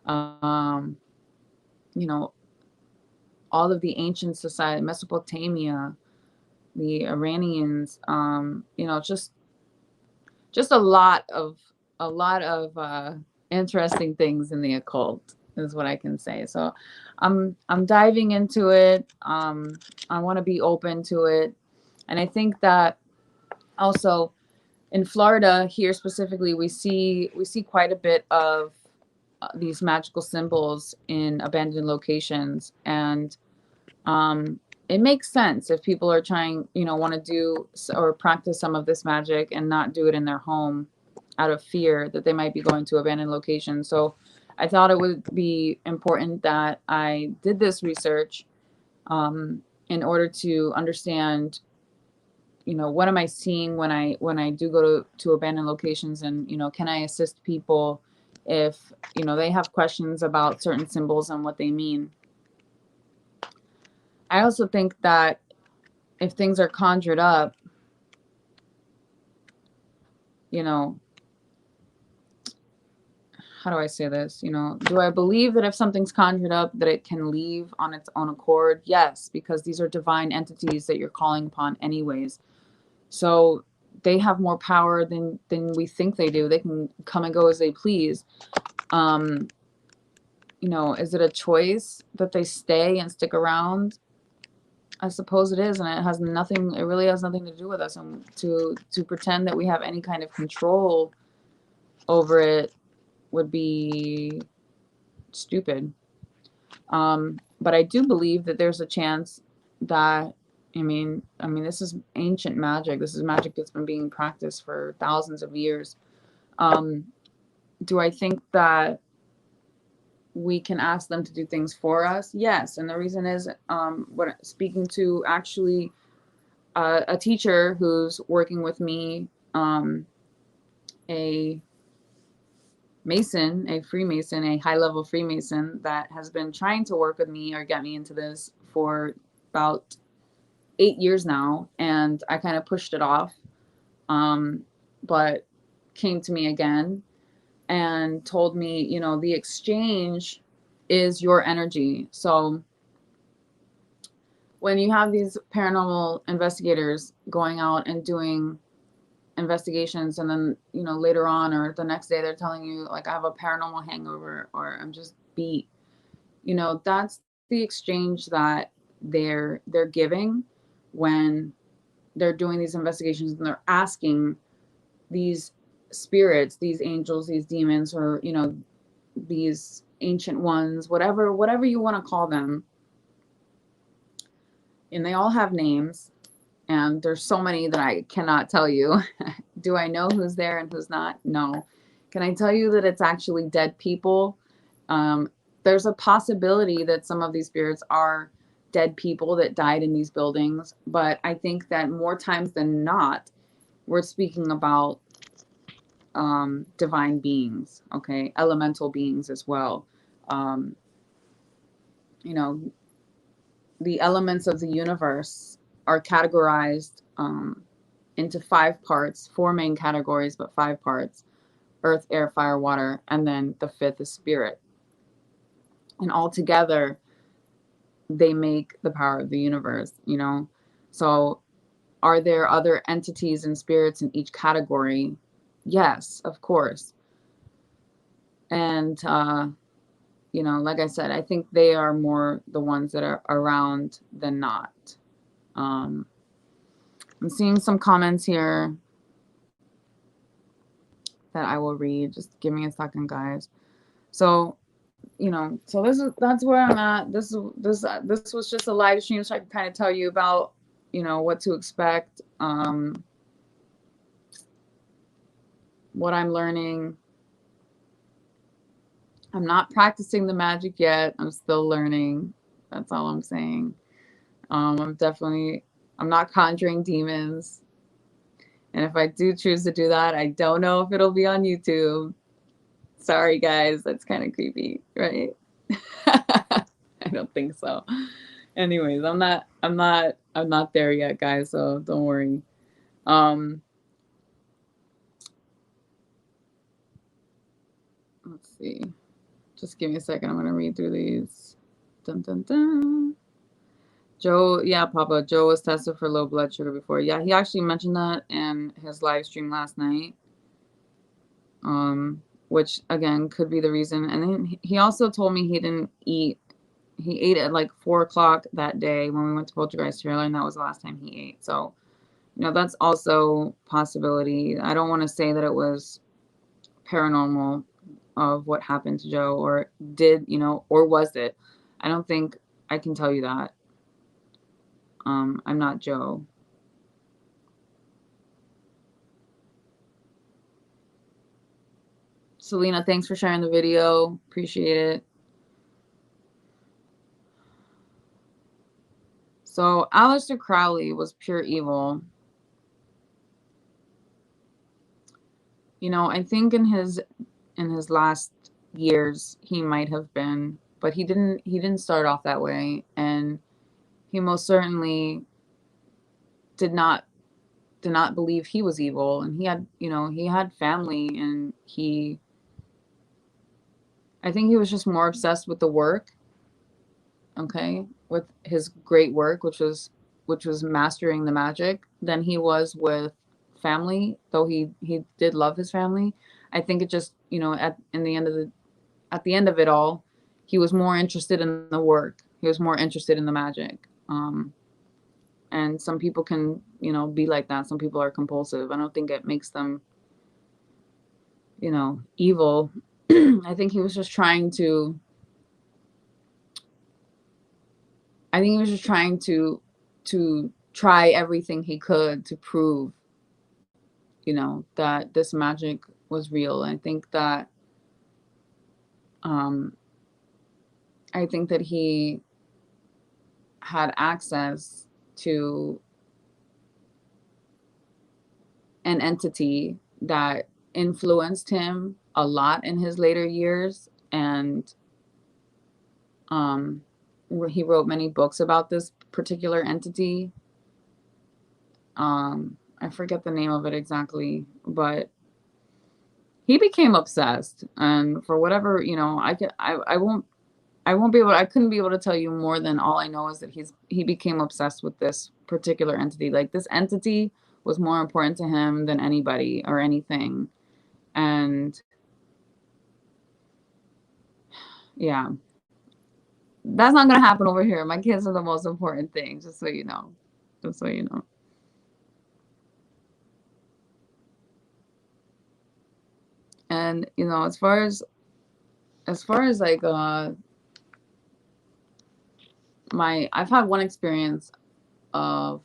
um, you know, all of the ancient society, Mesopotamia, the Iranians, you know, just a lot of interesting things in the occult is what I can say. So I'm diving into it. I want to be open to it, and I think that also in Florida here specifically, we see quite a bit of these magical symbols in abandoned locations, and it makes sense if people are trying, want to do or practice some of this magic and not do it in their home out of fear that they might be going to abandoned locations. So I thought it would be important that I did this research in order to understand, what am I seeing when I do go to abandoned locations, and can I assist people if they have questions about certain symbols and what they mean. I also think that if things are conjured up, how do I say this? Do I believe that if something's conjured up that it can leave on its own accord? Yes, because these are divine entities that you're calling upon anyways. So they have more power than we think they do. They can come and go as they please. Is it a choice that they stay and stick around? I suppose it is, and it really has nothing to do with us. And to pretend that we have any kind of control over it would be stupid. But I do believe that there's a chance that, this is ancient magic. This is magic that's been being practiced for thousands of years. Do I think that we can ask them to do things for us? Yes. And the reason is, speaking to actually a teacher who's working with me, a Mason, a Freemason, a high-level Freemason that has been trying to work with me or get me into this for about 8 years now, and I kind of pushed it off, but came to me again and told me, the exchange is your energy. So when you have these paranormal investigators going out and doing investigations, and then later on or the next day they're telling you, like, I have a paranormal hangover or I'm just beat, that's the exchange that they're giving when they're doing these investigations, and they're asking these spirits, these angels, these demons, or these ancient ones, whatever you want to call them, and they all have names, and there's so many that I cannot tell you. Do I know who's there and who's not? No. Can I tell you that it's actually dead people? There's a possibility that some of these spirits are dead people that died in these buildings, but I think that more times than not, we're speaking about divine beings, okay, elemental beings as well. The elements of the universe are categorized into 5 parts, 4 main categories, but 5 parts: earth, air, fire, water, and then the 5th is spirit. And all together, they make the power of the universe, So are there other entities and spirits in each category? Yes, of course. And, like I said, I think they are more the ones that are around than not. I'm seeing some comments here that I will read. Just give me a second, guys. So, so that's where I'm at. This was just a live stream, so I can kind of tell you about, what to expect, what I'm learning. I'm not practicing the magic yet. I'm still learning. That's all I'm saying. I'm not conjuring demons. And if I do choose to do that, I don't know if it'll be on YouTube. Sorry, guys. That's kind of creepy, right? I don't think so. Anyways, I'm not there yet, guys, so don't worry. Um let's see. Just give me a second. I'm gonna read through these. Dun dun dun. Joe, yeah, Papa. Joe was tested for low blood sugar before. Yeah, he actually mentioned that in his live stream last night. Which again could be the reason. And then he also told me he didn't eat. He ate at like 4 o'clock that day when we went to Poltergeist trailer, and that was the last time he ate. So, that's also possibility. I don't want to say that it was paranormal of what happened to Joe, or did, or was it? I don't think I can tell you that. I'm not Joe. Selena, thanks for sharing the video. Appreciate it. So Aleister Crowley was pure evil. I think in his last years he might have been, but he didn't start off that way, and he most certainly did not believe he was evil, and he had family, and I think he was just more obsessed with the work, okay, with his great work, which was mastering the magic, than he was with family, though he did love his family. I think it just, at the end of it all, he was more interested in the work. He was more interested in the magic. And some people can, be like that. Some people are compulsive. I don't think it makes them, evil. I think he was just trying to try everything he could to prove, that this magic was real. I think that he had access to an entity that influenced him a lot in his later years, and he wrote many books about this particular entity. I forget the name of it exactly, but he became obsessed, and for whatever, I couldn't be able to tell you more than all I know is that he became obsessed with this particular entity. Like, this entity was more important to him than anybody or anything. And yeah, that's not going to happen over here. My kids are the most important thing, just so you know. Just so you know. And, as far as like, I've had one experience of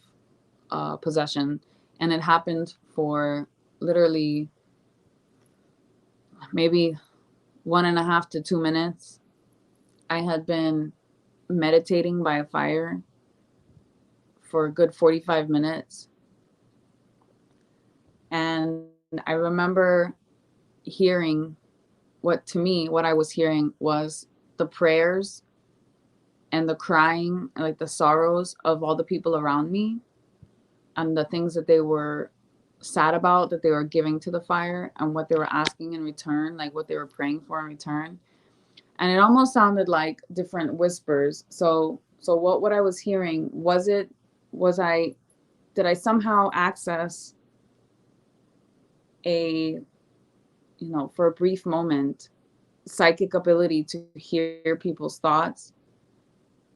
possession, and it happened for literally maybe 1.5 to 2 minutes. I had been meditating by a fire for a good 45 minutes. And I remember hearing what I was hearing was the prayers and the crying, like the sorrows of all the people around me, and the things that they were sad about, that they were giving to the fire, and what they were asking in return, like what they were praying for in return. And it almost sounded like different whispers. So what I was hearing, did I somehow access for a brief moment, psychic ability to hear people's thoughts?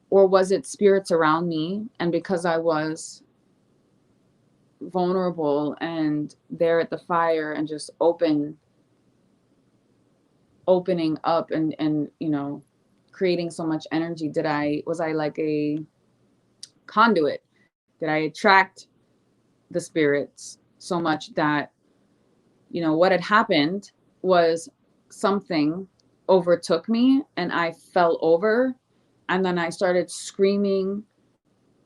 Or was it spirits around me? And because I was vulnerable and there at the fire and just opening up and creating so much energy, was I like a conduit? Did I attract the spirits so much that what had happened was something overtook me and I fell over, and then I started screaming.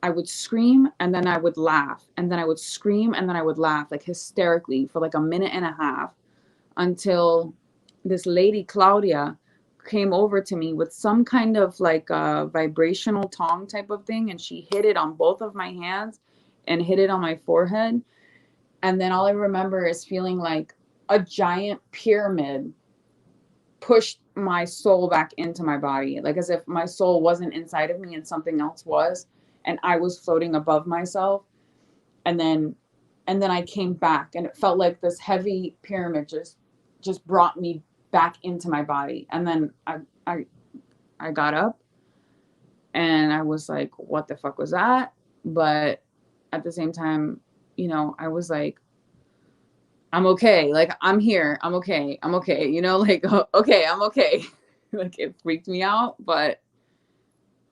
I would scream and then I would laugh, and then I would scream and then I would laugh, like hysterically, for like 1.5 minutes, until this lady, Claudia, came over to me with some kind of like a vibrational tong type of thing, and she hit it on both of my hands and hit it on my forehead. And then all I remember is feeling like a giant pyramid pushed my soul back into my body, like as if my soul wasn't inside of me and something else was, and I was floating above myself. And then I came back, and it felt like this heavy pyramid just brought me back into my body. And then I got up, and I was like, what the fuck was that? But at the same time, you know, I was like, I'm okay. Like, I'm here. I'm okay. I'm okay. You know, like, okay, I'm okay. Like, it freaked me out, but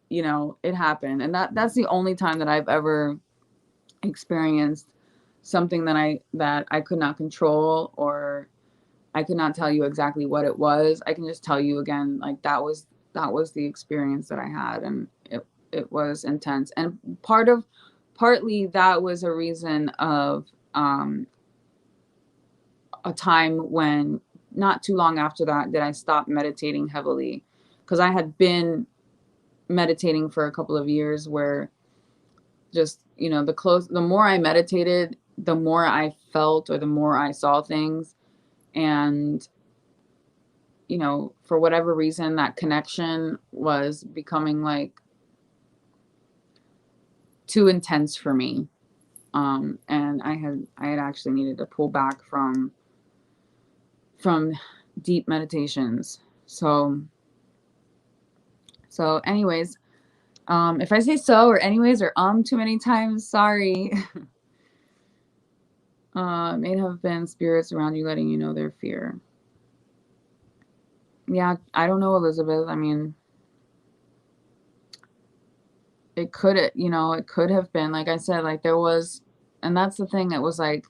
you know, it happened. And that's the only time that I've ever experienced something that I could not control, or I could not tell you exactly what it was. I can just tell you again, like that was the experience that I had, and it was intense. And partly that was a reason of a time when not too long after that I stopped meditating heavily, because I had been meditating for a couple of years where just, you know, the more I meditated, the more I felt or the more I saw things. And, you know, for whatever reason, that connection was becoming like too intense for me. And I had actually needed to pull back from deep meditations. So anyways, if I say so or anyways or too many times, sorry. May have been spirits around you letting you know their fear. Yeah, I don't know, Elizabeth. I mean, it could have been, like I said, like there was, and that's the thing. It was like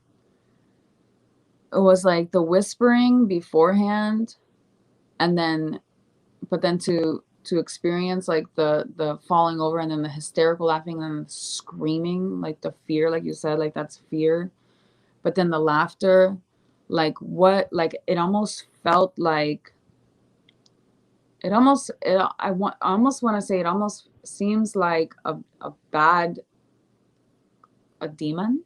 the whispering beforehand, and then, but then to experience like the falling over, and then the hysterical laughing, and the screaming, like the fear, like you said, like that's fear. But then the laughter, like what, like it almost felt like it almost, I almost want to say it almost seems like a demon,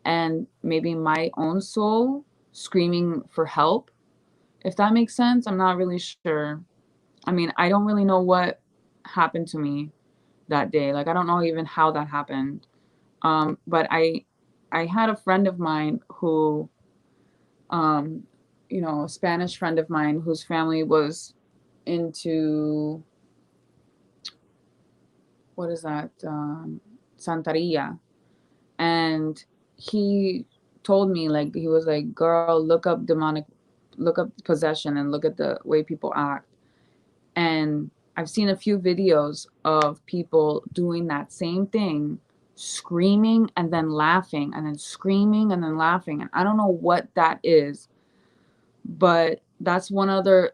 and maybe my own soul screaming for help, if that makes sense. I'm not really sure. I mean, I don't really know what happened to me that day. Like, I don't know even how that happened. But I had a friend of mine who, you know, a Spanish friend of mine whose family was into, what is that? Santeria. And he told me, like, he was like, girl, look up possession and look at the way people act. And I've seen a few videos of people doing that same thing, screaming and then laughing, and then screaming and then laughing. And I don't know what that is, but that's one other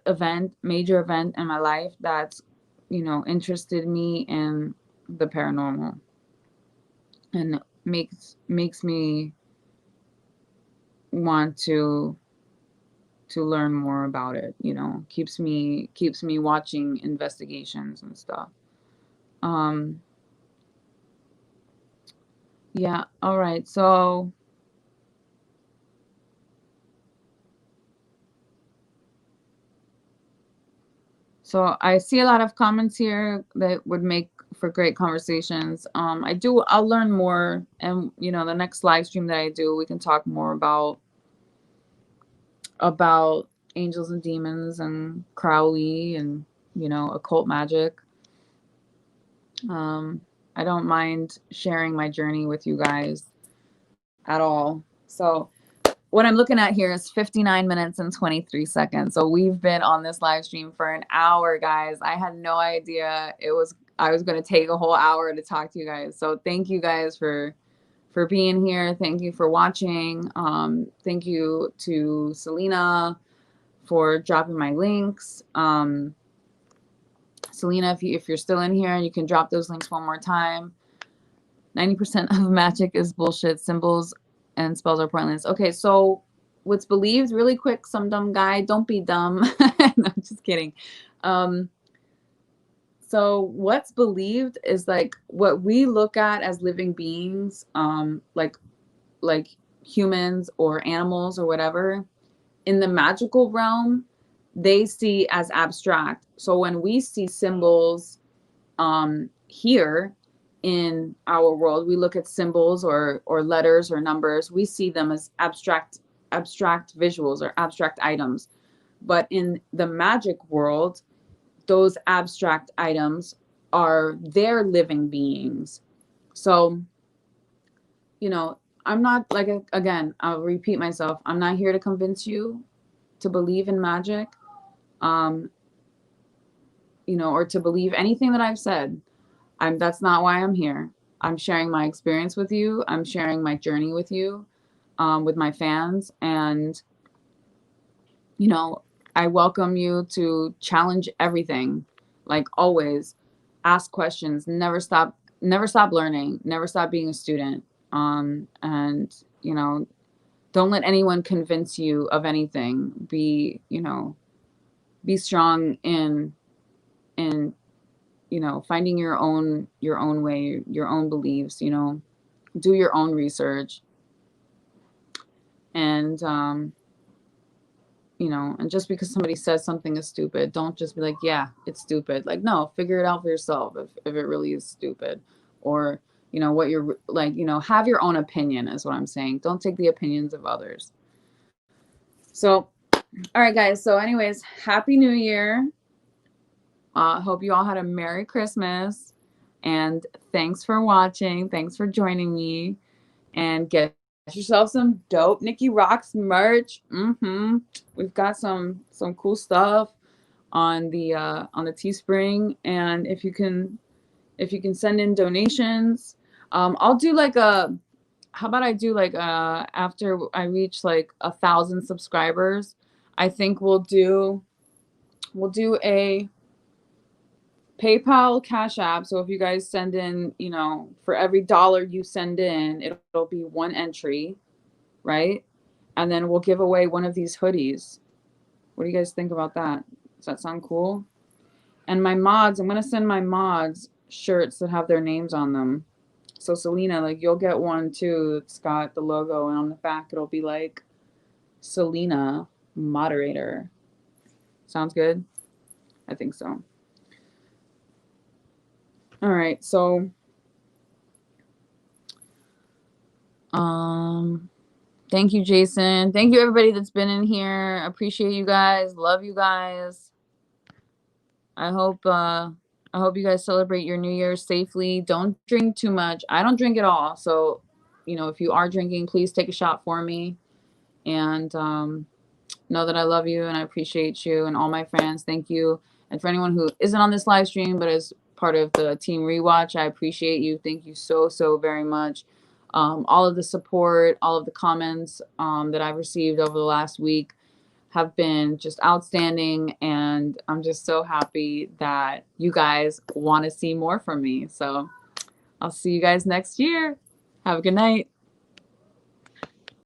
major event in my life that's, you know, interested me in the paranormal, and makes me want to learn more about it, you know, keeps me watching investigations and stuff. Yeah, all right. So I see a lot of comments here that would make for great conversations. I'll learn more, and you know, the next live stream that I do, we can talk more about angels and demons and Crowley and, you know, occult magic. I don't mind sharing my journey with you guys at all. So what I'm looking at here is 59 minutes and 23 seconds. So we've been on this live stream for an hour, guys. I had no idea I was going to take a whole hour to talk to you guys. So thank you guys for being here. Thank you for watching. Thank you to Selena for dropping my links. Selena, if you're still in here, you can drop those links one more time. 90% of magic is bullshit. Symbols and spells are pointless. Okay, so what's believed really quick, some dumb guy, don't be dumb. No, I'm just kidding. So what's believed is like what we look at as living beings, like humans or animals or whatever, in the magical realm, they see as abstract. So when we see symbols here in our world, we look at symbols or letters or numbers, we see them as abstract visuals or abstract items. But in the magic world, those abstract items are their living beings. So, you know, I'm not like, again, I'll repeat myself. I'm not here to convince you to believe in magic, you know, or to believe anything that I've said. That's not why I'm here. I'm sharing my experience with you. I'm sharing my journey with you, with my fans. And, you know, I welcome you to challenge everything. Like always, ask questions, never stop learning, never stop being a student. And, you know, don't let anyone convince you of anything. Be, you know, be strong in, you know, finding your own way, your own beliefs, you know, do your own research. And, you know, and just because somebody says something is stupid, don't just be like, yeah, it's stupid. Like, no, figure it out for yourself if it really is stupid. Or, you know, what you're like, you know, have your own opinion is what I'm saying. Don't take the opinions of others. So, all right, guys. So anyways, Happy New Year. Hope you all had a Merry Christmas. And thanks for watching. Thanks for joining me. And get yourself some dope NickiRoxx merch. We've got some cool stuff on the Teespring, and if you can send in donations, I'll do like a, how about I do like after I reach like 1,000 subscribers, I think we'll do a PayPal, Cash App. So if you guys send in, you know, for every dollar you send in, it'll be one entry, right? And then we'll give away one of these hoodies. What do you guys think about that? Does that sound cool? And my mods, I'm going to send my mods shirts that have their names on them. So Selena, like, you'll get one too. It's got the logo, and on the back it'll be like Selena moderator. Sounds good? I think so. All right, so thank you, Jason. Thank you, everybody that's been in here. Appreciate you guys. Love you guys. I hope you guys celebrate your New Year safely. Don't drink too much. I don't drink at all. So, you know, if you are drinking, please take a shot for me. And know that I love you and I appreciate you and all my friends. Thank you. And for anyone who isn't on this live stream but is part of the Team Rewatch, I appreciate you. Thank you so very much. All of the support, all of the comments that I've received over the last week have been just outstanding, and I'm just so happy that you guys want to see more from me. So I'll see you guys next year. Have a good night.